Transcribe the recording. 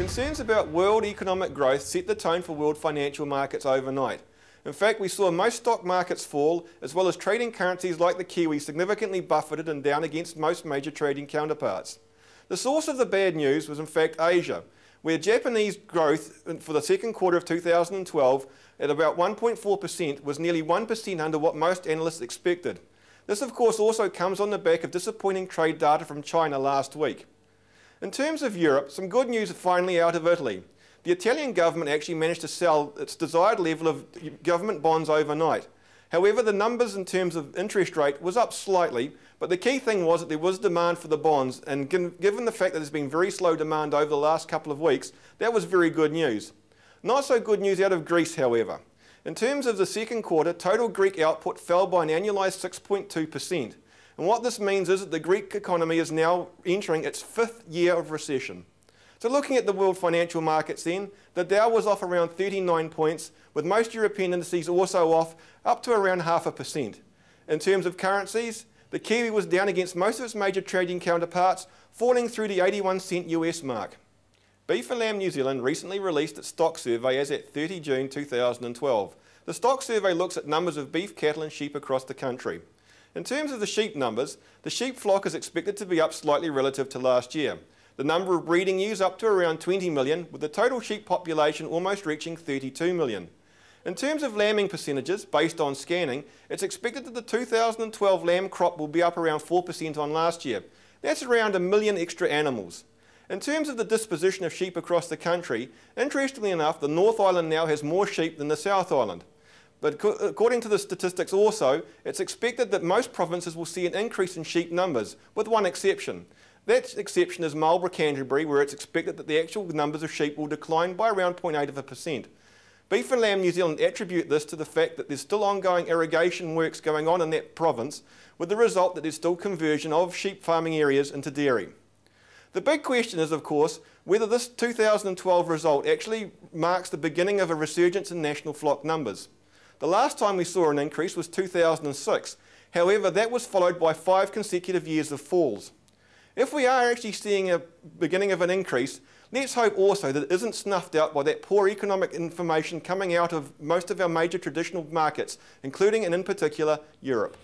Concerns about world economic growth set the tone for world financial markets overnight. In fact, we saw most stock markets fall, as well as trading currencies like the Kiwi significantly buffeted and down against most major trading counterparts. The source of the bad news was in fact Asia, where Japanese growth for the second quarter of 2012 at about 1.4% was nearly 1% under what most analysts expected. This of course also comes on the back of disappointing trade data from China last week. In terms of Europe, some good news are finally out of Italy. The Italian government actually managed to sell its desired level of government bonds overnight. However, the numbers in terms of interest rate was up slightly, but the key thing was that there was demand for the bonds, and given the fact that there's been very slow demand over the last couple of weeks, that was very good news. Not so good news out of Greece, however. In terms of the second quarter, total Greek output fell by an annualised 6.2%. And what this means is that the Greek economy is now entering its 5th year of recession. So looking at the world financial markets then, the Dow was off around 39 points, with most European indices also off up to around 0.5%. In terms of currencies, the Kiwi was down against most of its major trading counterparts, falling through the 81-cent US mark. Beef and Lamb New Zealand recently released its stock survey as at 30 June 2012. The stock survey looks at numbers of beef, cattle and sheep across the country. In terms of the sheep numbers, the sheep flock is expected to be up slightly relative to last year. The number of breeding ewes up to around 20 million, with the total sheep population almost reaching 32 million. In terms of lambing percentages, based on scanning, it's expected that the 2012 lamb crop will be up around 4% on last year. That's around 1 million extra animals. In terms of the disposition of sheep across the country, interestingly enough, the North Island now has more sheep than the South Island. But according to the statistics also, it's expected that most provinces will see an increase in sheep numbers, with one exception. That exception is Marlborough-Canterbury, where it's expected that the actual numbers of sheep will decline by around 0.8%. Beef and Lamb New Zealand attribute this to the fact that there's still ongoing irrigation works going on in that province, with the result that there's still conversion of sheep farming areas into dairy. The big question is, of course, whether this 2012 result actually marks the beginning of a resurgence in national flock numbers. The last time we saw an increase was 2006. However, that was followed by 5 consecutive years of falls. If we are actually seeing a beginning of an increase, let's hope also that it isn't snuffed out by that poor economic information coming out of most of our major traditional markets, including and in particular Europe.